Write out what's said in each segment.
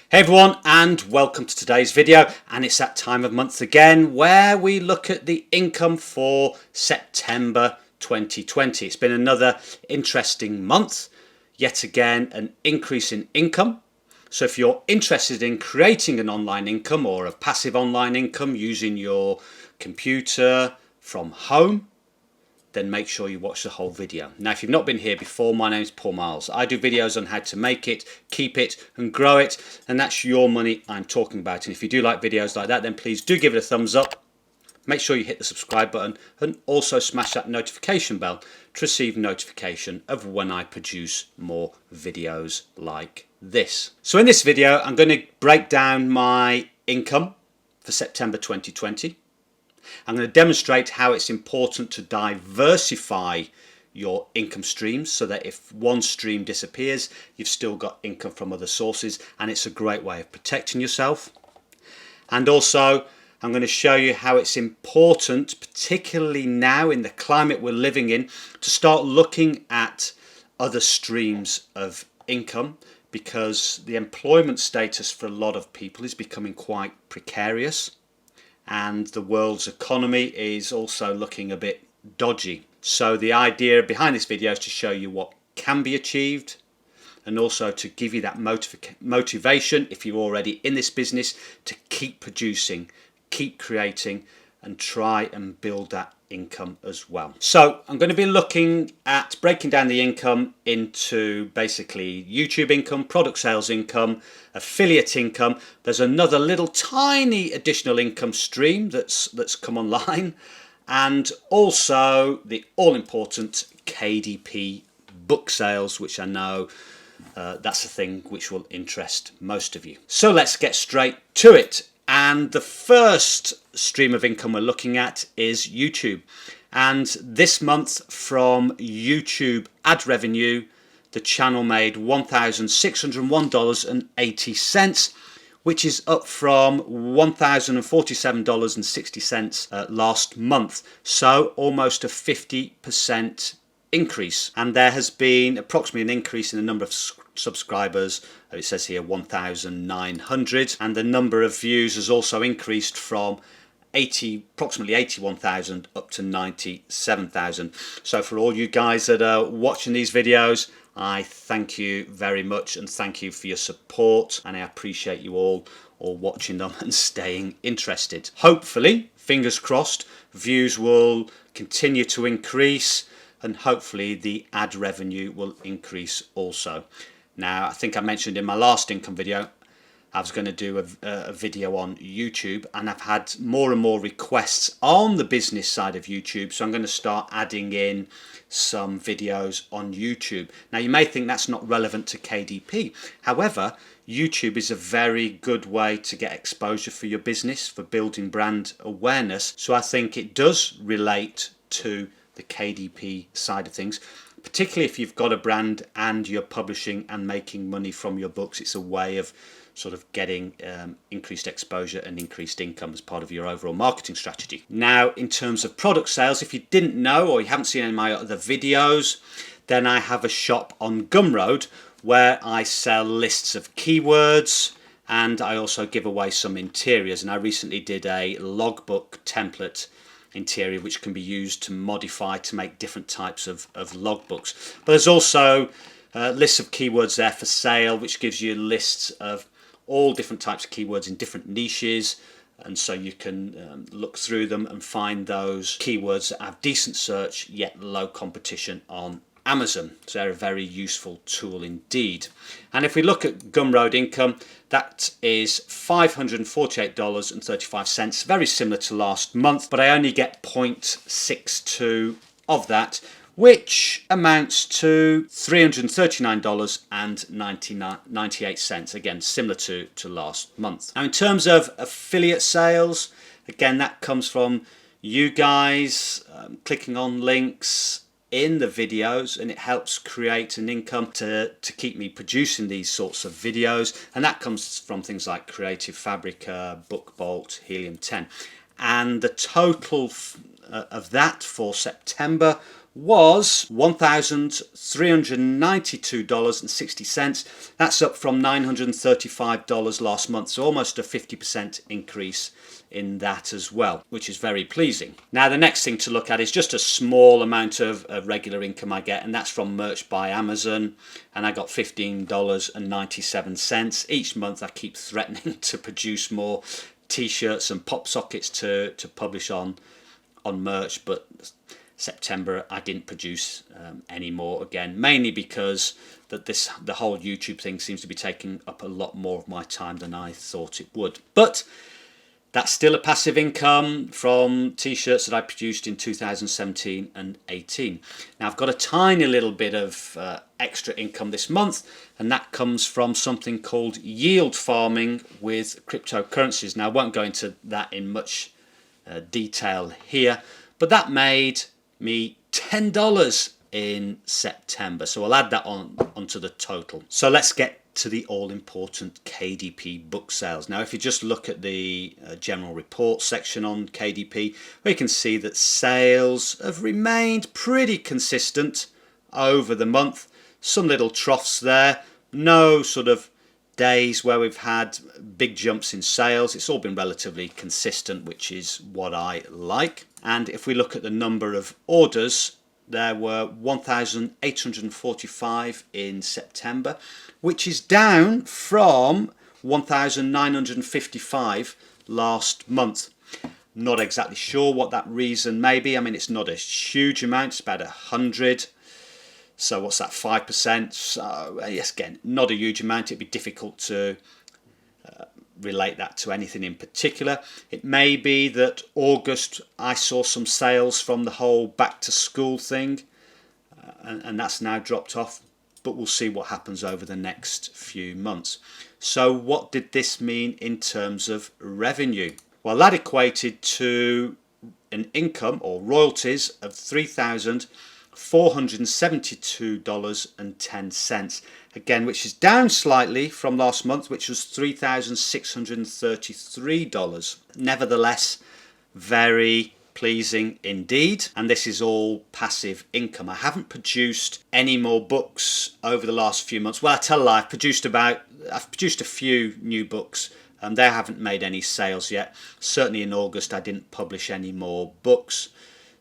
Hey everyone, and welcome to today's video. And it's that time of month again where we look at the income for September 2020. It's been another interesting month. Yet again, an increase in income. So if you're interested in creating an online income or a passive online income using your computer from home, then make sure you watch the whole video. Now, if you've not been here before, my name is Marles. I do videos on how to make it, keep it, and grow it, and that's your money I'm talking about. And if you do like videos like that, then please do give it a thumbs up. Make sure you hit the subscribe button and also smash that notification bell to receive notification of when I produce more videos like this. So in this video, I'm going to break down my income for September 2020. I'm going to demonstrate how it's important to diversify your income streams so that if one stream disappears, you've still got income from other sources, and it's a great way of protecting yourself. And also, I'm going to show you how it's important, particularly now in the climate we're living in, to start looking at other streams of income, because the employment status for a lot of people is becoming quite precarious. And the world's economy is also looking a bit dodgy. So the idea behind this video is to show you what can be achieved, and also to give you that motivation, if you're already in this business, to keep producing, keep creating, and try and build that income as well. So I'm going to be looking at breaking down the income into basically YouTube income, product sales income, affiliate income. There's another little tiny additional income stream that's come online, and also the all-important Kdp Book Sales, which I know that's a thing which will interest most of you. So let's get straight to it. And the first stream of income we're looking at is YouTube. And this month, from YouTube ad revenue, the channel made $1,601.80, which is up from $1,047.60 last month. So almost a 50% increase. And there has been approximately an increase in the number of subscribers. It says here 1,900, and the number of views has also increased from approximately 81,000 up to 97,000. So for all you guys that are watching these videos, I thank you very much, and thank you for your support, and I appreciate you all watching them and staying interested. Hopefully, fingers crossed, views will continue to increase, and hopefully the ad revenue will increase also. Now, I think I mentioned in my last income video, I was going to do a video on YouTube, and I've had more and more requests on the business side of YouTube, so I'm going to start adding in some videos on YouTube. Now, you may think that's not relevant to KDP. However, YouTube is a very good way to get exposure for your business, for building brand awareness. So I think it does relate to the KDP side of things. Particularly if you've got a brand and you're publishing and making money from your books, it's a way of sort of getting increased exposure and increased income as part of your overall marketing strategy. Now, in terms of product sales, if you didn't know or you haven't seen any of my other videos, then I have a shop on Gumroad where I sell lists of keywords, and I also give away some interiors. And I recently did a logbook template interior which can be used to modify to make different types of logbooks. But there's also lists of keywords there for sale, which gives you lists of all different types of keywords in different niches, and so you can look through them and find those keywords that have decent search yet low competition on Amazon. So they're a very useful tool indeed. And if we look at Gumroad income, that is $548.35, very similar to last month, but I only get 0.62 of that, which amounts to $339.98, again similar to last month. Now, in terms of affiliate sales, again that comes from you guys clicking on links in the videos, and it helps create an income to keep me producing these sorts of videos, and that comes from things like Creative Fabrica, BookBolt, Helium 10, and the total of that for September was $1,392.60. That's up from $935 last month, so almost a 50% increase in that as well, which is very pleasing. Now the next thing to look at is just a small amount of regular income I get, and that's from merch by Amazon, and I got $15.97. Each month I keep threatening to produce more t-shirts and pop sockets to publish on merch, but September I didn't produce any more again, mainly because the whole YouTube thing seems to be taking up a lot more of my time than I thought it would. But that's still a passive income from t-shirts that I produced in 2017 and 18. Now I've got a tiny little bit of extra income this month, and that comes from something called yield farming with cryptocurrencies. Now I won't go into that in much detail here, but that made me $10 in September, so I'll add that onto the total. So let's get to the all-important KDP book sales. Now if you just look at the general report section on KDP, we can see that sales have remained pretty consistent over the month. Some little troughs there, no sort of days where we've had big jumps in sales. It's all been relatively consistent, which is what I like. And if we look at the number of orders, there were 1,845 in September, which is down from 1,955 last month. Not exactly sure what that reason may be. I mean, it's not a huge amount, it's about 100. So what's that, 5%? So yes, again, not a huge amount. It'd be difficult to relate that to anything in particular. It may be that August I saw some sales from the whole back to school thing, and that's now dropped off, but we'll see what happens over the next few months. So what did this mean in terms of revenue? Well, that equated to an income or royalties of $3,472.10, again, which is down slightly from last month, which was $3,633. Nevertheless, very pleasing indeed, and this is all passive income. I haven't produced any more books over the last few months. Well, I tell a lie, I've produced a few new books, and they haven't made any sales yet. Certainly in August I didn't publish any more books.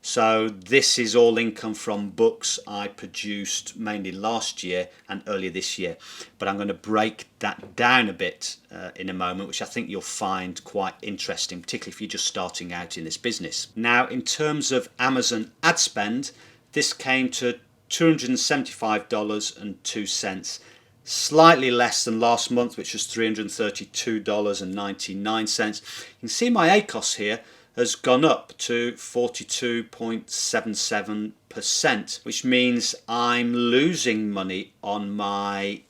So this is all income from books I produced mainly last year and earlier this year. But I'm going to break that down a bit in a moment, which I think you'll find quite interesting, particularly if you're just starting out in this business. Now, in terms of Amazon ad spend, this came to $275.02. Slightly less than last month, which was $332.99. You can see my ACOS here has gone up to 42.77%, which means I'm losing money on my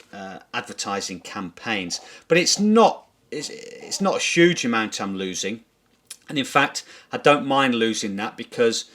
advertising campaigns. But it's not a huge amount I'm losing, and in fact I don't mind losing that because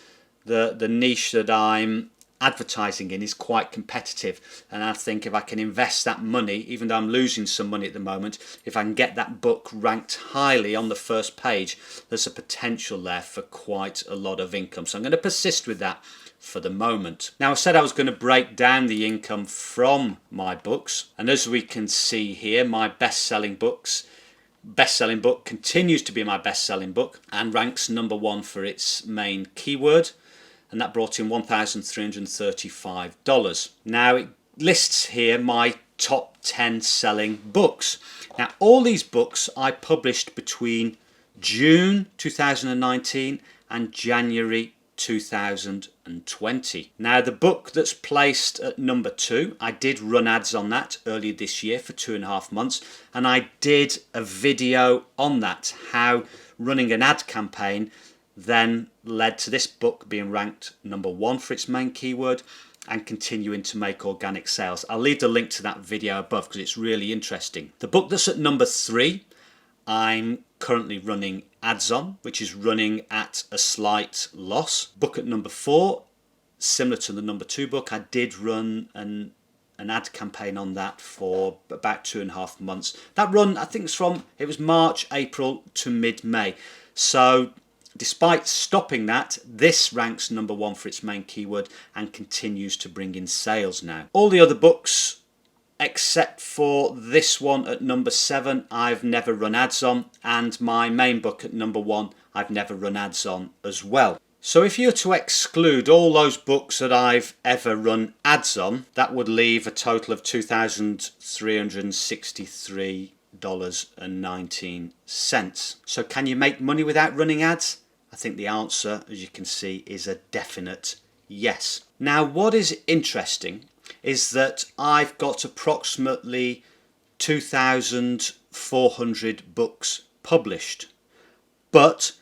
the niche that I'm advertising in is quite competitive, and I think if I can invest that money, even though I'm losing some money at the moment, if I can get that book ranked highly on the first page, there's a potential there for quite a lot of income. So I'm going to persist with that for the moment. Now, I said I was going to break down the income from my books, and as we can see here, my best-selling book continues to be my best-selling book and ranks #1 for its main keyword, and that brought in $1,335. Now it lists here my top 10 selling books. Now all these books I published between June 2019 and January 2020. Now the book that's placed at #2, I did run ads on that earlier this year for 2.5 months, and I did a video on that, how running an ad campaign then led to this book being ranked #1 for its main keyword and continuing to make organic sales. I'll leave the link to that video above because it's really interesting. The book that's at #3, I'm currently running ads on, which is running at a slight loss. Book at #4, similar to the #2 book, I did run an ad campaign on that for about 2.5 months. That run, I think it was March, April to mid-May. So despite stopping that, this ranks number 1 for its main keyword and continues to bring in sales now. All the other books, except for this one at number 7, I've never run ads on, and my main book at number 1, I've never run ads on as well. So if you were to exclude all those books that I've ever run ads on, that would leave a total of $2,363.19. So can you make money without running ads? I think the answer, as you can see, is a definite yes. Now, what is interesting is that I've got approximately 2,400 books published, but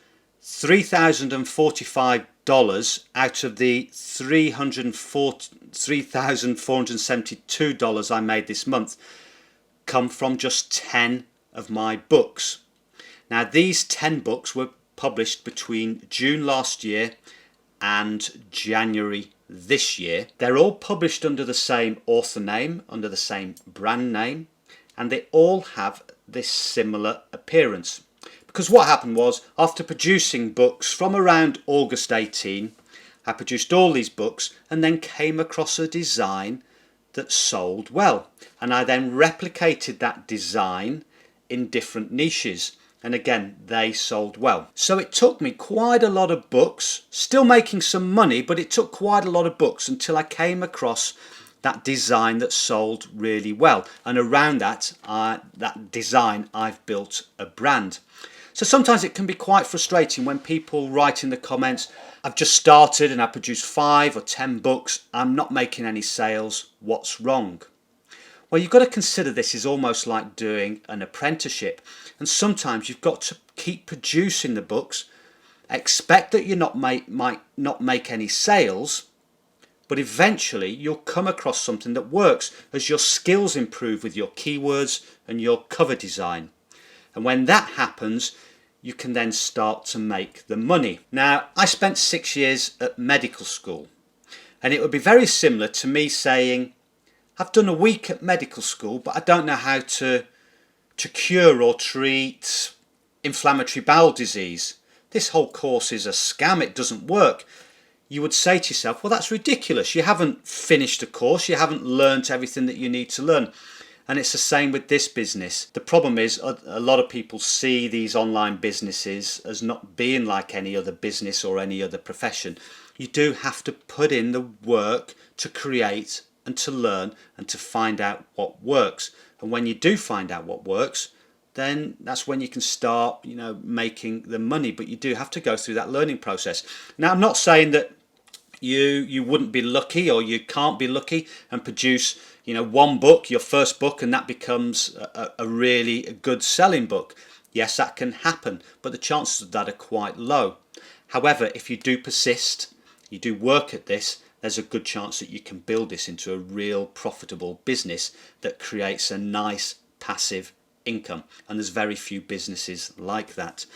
$3,045 out of the $3,472 I made this month come from just 10 of my books. Now, these 10 books were published between June last year and January this year. They're all published under the same author name, under the same brand name, and they all have this similar appearance. Because what happened was, after producing books from around August 18, I produced all these books and then came across a design that sold well. And I then replicated that design in different niches. And again, they sold well. So it took me quite a lot of books, still making some money, but it took quite a lot of books until I came across that design that sold really well. And around that design, I've built a brand. So sometimes it can be quite frustrating when people write in the comments, I've just started and I produced 5 or 10 books, I'm not making any sales, what's wrong? Well, you've got to consider this is almost like doing an apprenticeship, and sometimes you've got to keep producing the books, expect that you might not make any sales, but eventually you'll come across something that works as your skills improve with your keywords and your cover design. And when that happens, you can then start to make the money. Now, I spent 6 years at medical school, and it would be very similar to me saying, I've done a week at medical school, but I don't know how to cure or treat inflammatory bowel disease. This whole course is a scam, it doesn't work. You would say to yourself, well, that's ridiculous. You haven't finished a course, you haven't learnt everything that you need to learn. And it's the same with this business. The problem is a lot of people see these online businesses as not being like any other business or any other profession. You do have to put in the work to create and to learn and to find out what works. And when you do find out what works, then that's when you can start, making the money. But you do have to go through that learning process. Now, I'm not saying that you wouldn't be lucky or you can't be lucky and produce one book, your first book, and that becomes a really good selling book. Yes, that can happen, but the chances of that are quite low. However, if you do persist, you do work at this, there's a good chance that you can build this into a real profitable business that creates a nice passive income, and there's very few businesses like that.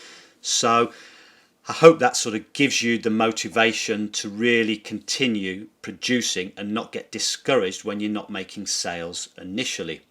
So I hope that sort of gives you the motivation to really continue producing and not get discouraged when you're not making sales initially.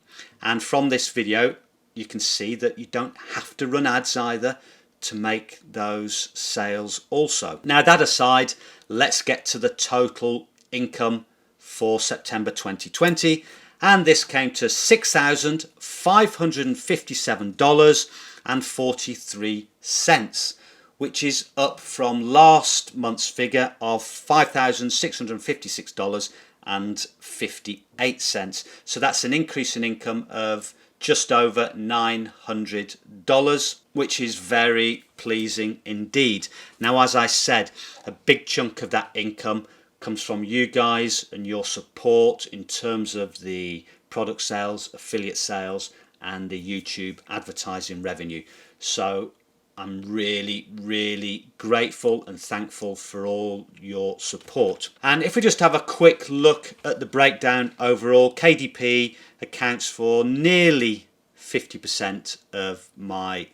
And from this video, you can see that you don't have to run ads either to make those sales also. Now, that aside, let's get to the total income for September 2020. And this came to $6,557.43. which is up from last month's figure of $5,656.58. So that's an increase in income of just over $900, which is very pleasing indeed. Now, as I said, a big chunk of that income comes from you guys and your support in terms of the product sales, affiliate sales, and the YouTube advertising revenue. So I'm really, really grateful and thankful for all your support. And if we just have a quick look at the breakdown overall, KDP accounts for nearly 50% of my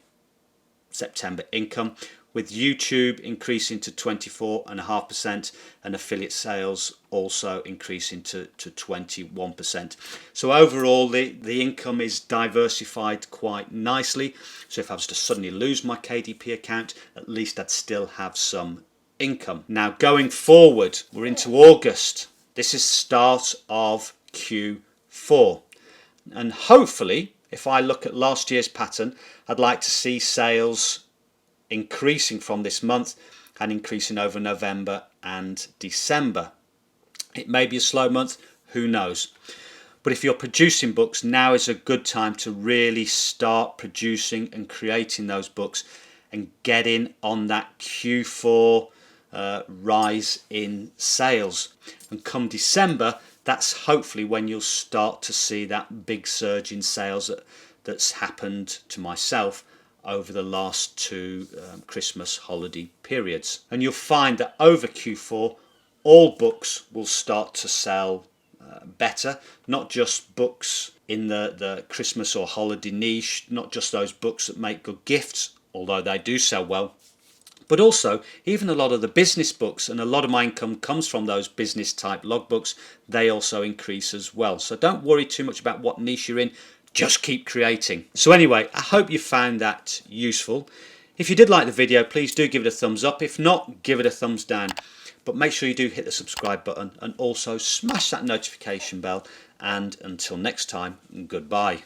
September income, with YouTube increasing to 24.5% and affiliate sales also increasing to 21%. So overall the income is diversified quite nicely. So if I was to suddenly lose my KDP account, at least I'd still have some income. Now going forward, we're into August. This is start of Q4, and hopefully if I look at last year's pattern, I'd like to see sales increasing from this month and increasing over November and December. It may be a slow month, who knows, but if you're producing books, now is a good time to really start producing and creating those books and getting on that Q4 rise in sales. And come December, that's hopefully when you'll start to see that big surge in sales that's happened to myself over the last two Christmas holiday periods. And you'll find that over Q4 all books will start to sell better, not just books in the Christmas or holiday niche, not just those books that make good gifts, although they do sell well, but also even a lot of the business books, and a lot of my income comes from those business type logbooks. They also increase as well. So don't worry too much about what niche you're in, just keep creating. So anyway, I hope you found that useful. If you did like the video, please do give it a thumbs up. If not, give it a thumbs down. But make sure you do hit the subscribe button and also smash that notification bell. And until next time, goodbye.